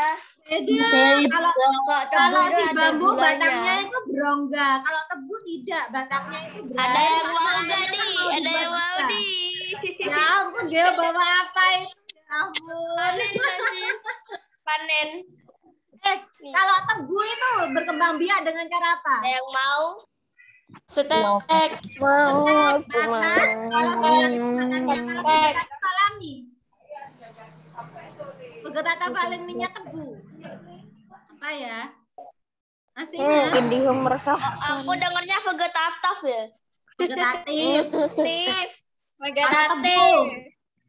Speaker 1: Kalau si bambu batangnya itu berongga, kalau tebu tidak, batangnya itu berongga.
Speaker 3: Ada yang mau gak nih? Ada yang mau nih?
Speaker 1: Ya ampun, dia bawa apa itu? Ya ampun.
Speaker 3: Panen.
Speaker 1: Kalau tebu itu berkembang biak dengan cara apa?
Speaker 3: Ada yang mau?
Speaker 4: Stek.
Speaker 5: Mau aku
Speaker 1: Kalau vegetatif alami. Vegetatif alaminya tebu. Apa ya? Masih ingat?
Speaker 5: Indihome meresah.
Speaker 3: Aku dengarnya vegetatif ya.
Speaker 1: Vegetatif.
Speaker 3: Vegetatif.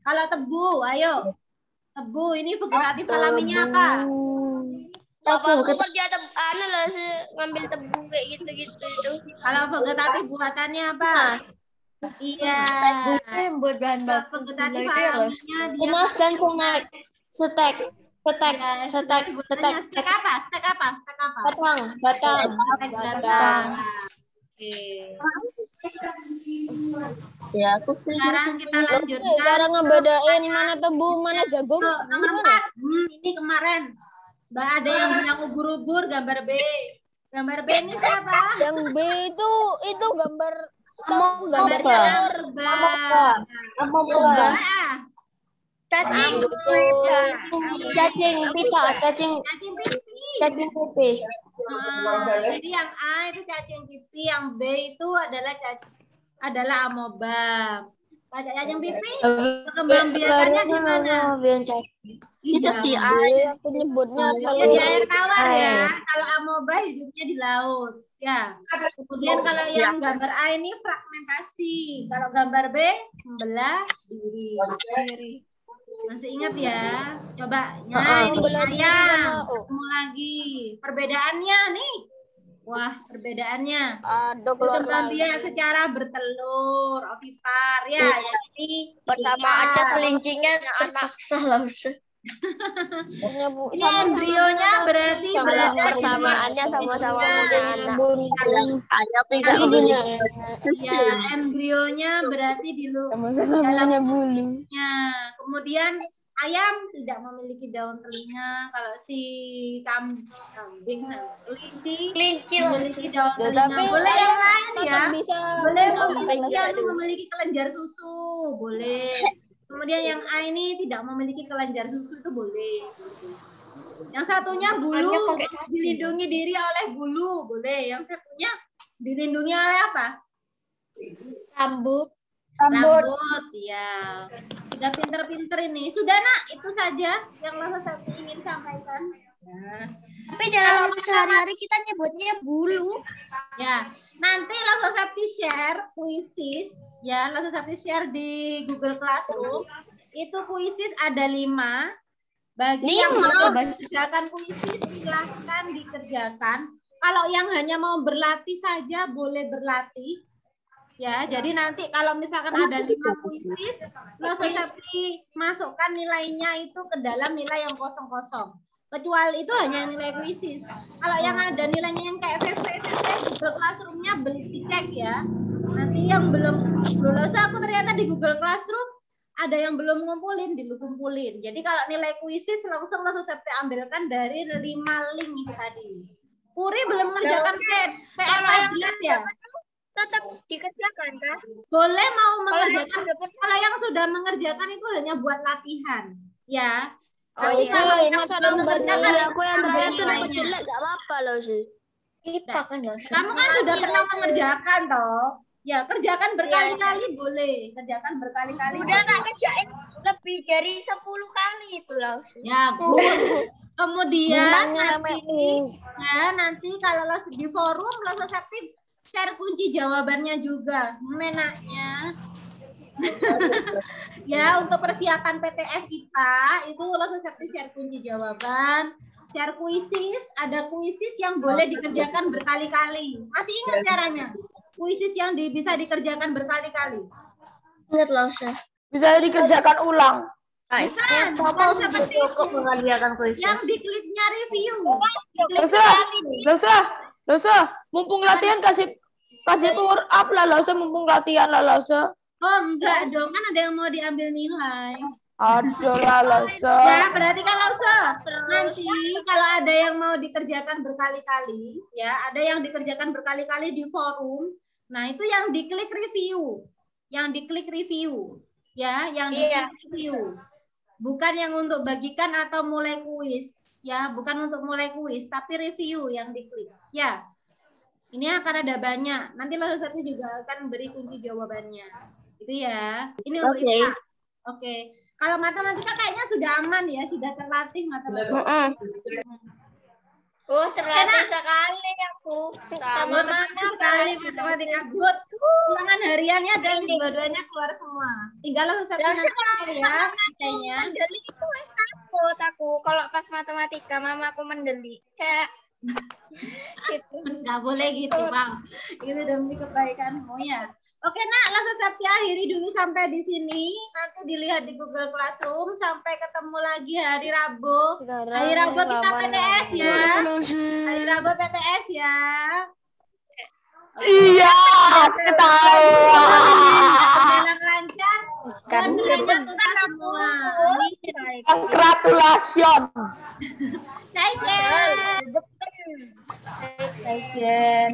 Speaker 1: Kalau tebu, ayo. Tebu ini vegetatif alaminya apa?
Speaker 3: Coba aku kerja lah sih ngambil tebu kayak gitu-gitu itu.
Speaker 1: Kalau vegetatif buatannya apa? Iya.
Speaker 4: Buat bahan baku.
Speaker 1: Vegetatif alaminya dia.
Speaker 4: Emas dan sungai. Stek. Stek.
Speaker 1: Ya,
Speaker 4: Stek. Stek.
Speaker 1: Stek apa? Stek apa? Stek apa?
Speaker 4: Batang. Batang.
Speaker 1: Stek batang. Oke.
Speaker 5: Ya, aku
Speaker 1: Sekarang kita lanjutkan.
Speaker 5: cara ngebedain mana tebu, mana jagung.
Speaker 1: Tuh, nomor 4. Ini kemarin. Mbak ada yang bilang ubur-ubur gambar B. Gambar B ini siapa?
Speaker 5: Yang B itu gambar
Speaker 1: Gambar telur.
Speaker 4: Amoeba.
Speaker 3: Cacing.
Speaker 4: Cacing pita. Cacing
Speaker 1: Cacing pipi.
Speaker 4: pipih.
Speaker 1: Jadi yang A itu cacing pipi, yang B itu adalah amoeba. Cacing pipi berkembang biakannya di mana?
Speaker 5: Itu di air. Aku nyebutnya
Speaker 1: Ya, di air tawar ya. Kalau amoeba hidupnya di laut. Ya. Kemudian kalau yang gambar A ini fragmentasi. Kalau gambar B membelah diri. Masih ingat ya? Coba
Speaker 5: membelah diri sama
Speaker 1: ketemu lagi. Perbedaannya nih. Wah, perbedaannya.
Speaker 5: keluar
Speaker 1: Dia secara bertelur, ovipar ya, yang ini
Speaker 3: Bersama aja kelincingnya terpaksa lah Ustaz.
Speaker 1: ini embrionya berarti berada di
Speaker 3: Persamaannya sama-sama punya anak.
Speaker 5: Hanya tidak punya.
Speaker 1: ya, embrionya berarti di
Speaker 5: Sama-sama punya bulu.
Speaker 1: Kemudian ayam tidak memiliki daun telinga. Kalau si kambing, kelinci memiliki daun telinga.
Speaker 5: Tapi
Speaker 1: Boleh yang lain ya.
Speaker 5: Bisa
Speaker 1: Boleh memiliki kelenjar susu, boleh. Kemudian yang A ini tidak memiliki kelenjar susu itu boleh. Yang satunya bulu dilindungi diri oleh bulu, boleh. Yang satunya dilindungi oleh apa?
Speaker 3: Rambut.
Speaker 1: Ya. Sudah pinter-pinter ini. Sudah nak, itu saja yang saya ingin sampaikan. Nah.
Speaker 3: Tapi dalam sehari-hari kita nyebutnya bulu.
Speaker 1: Ya, nanti Lososafety share kuisis, ya Lososafety share di Google Classroom. Itu kuisis ada 5. Bagi yang mau mengerjakan kuisis silahkan dikerjakan. Kalau yang hanya mau berlatih saja boleh berlatih. Ya, jadi nanti kalau misalkan ada 5 kuisis, Lososafety masukkan nilainya itu ke dalam nilai yang kosong-kosong. Kecuali itu hanya nilai kuisis. Kalau yang ada nilainya yang kayak Google Classroom-nya dicek ya. Nanti yang belum lulus aku ternyata di Google Classroom ada yang belum ngumpulin, dikumpulin. Jadi kalau nilai kuisis langsung Lososafety ambilkan dari 5 link itu tadi. Puri belum mengerjakan PR Padlet ya?
Speaker 3: Tetap dikerjakan kan?
Speaker 1: Boleh mau mengerjakan. Kalau yang sudah mengerjakan itu hanya buat latihan. Ya.
Speaker 5: Ini cara membandingkan aku yang terakhir tuh dapat jelek gak apa-apa loh sih.
Speaker 1: Kamu kan sudah pernah mengerjakan toh. Ya, kerjakan berkali-kali boleh. Kerjakan berkali-kali.
Speaker 3: Udah tak kerjain lebih dari 10 kali itu loh.
Speaker 1: Ya, good. Kemudian nanti kalau di forum Lososafety share kunci jawabannya juga. Menaknya. Ya, untuk persiapan PTS IPA itu langsung share kunci jawaban, share kuisis, ada kuisis yang boleh dikerjakan berkali-kali. Masih ingat caranya? Kuisis yang bisa dikerjakan berkali-kali.
Speaker 3: Ingat loh, Ustaz.
Speaker 6: Bisa dikerjakan ulang.
Speaker 1: Bukan seperti itu.
Speaker 4: Mengerjakan kuisis.
Speaker 1: Yang dikliknya review.
Speaker 6: Losa, mumpung latihan kasih power up lah, Losa, mumpung latihan lah, Losa.
Speaker 1: Oh enggak dong, kan ada yang mau diambil nilai.
Speaker 6: Aduh lah, Losa.
Speaker 1: Ya, berarti kan Losa, nanti kalau ada yang mau dikerjakan berkali-kali, ya, ada yang dikerjakan berkali-kali di forum. Nah, itu yang diklik review. Yang diklik review. Ya, yang diklik review. Bukan yang untuk bagikan atau mulai kuis. Ya, bukan untuk mulai kuis, tapi review yang diklik. Ya, ini akan ada banyak. Nanti Losa satu juga akan beri kunci jawabannya. Itu ya. Ini untuk IPA. Oke. Kalau matematika kayaknya sudah aman ya, sudah terlatih matematika.
Speaker 3: Oh, terlatih sekali aku. Sama
Speaker 1: sekali matematika. Good. Ulangan hariannya dan dua-duanya keluar semua. Tinggal Losa satu nanti ya. Kayaknya.
Speaker 3: Mendeli itu takut aku. Kalau pas matematika, mama aku mendeli. Kayak
Speaker 1: gitu. Nggak boleh gitu, Bang. Itu demi kebaikanmu ya. Oke, Nak, langsung Sabti akhiri dulu sampai di sini. Nanti dilihat di Google Classroom. Sampai ketemu lagi hari Rabu. Hari Rabu kita PTS ya. Hari Rabu PTS ya.
Speaker 6: Iya, ketahuan.
Speaker 1: Jalan lancar. Dan nilainya tuntas semua.
Speaker 6: Congratulations.
Speaker 1: Zaijian.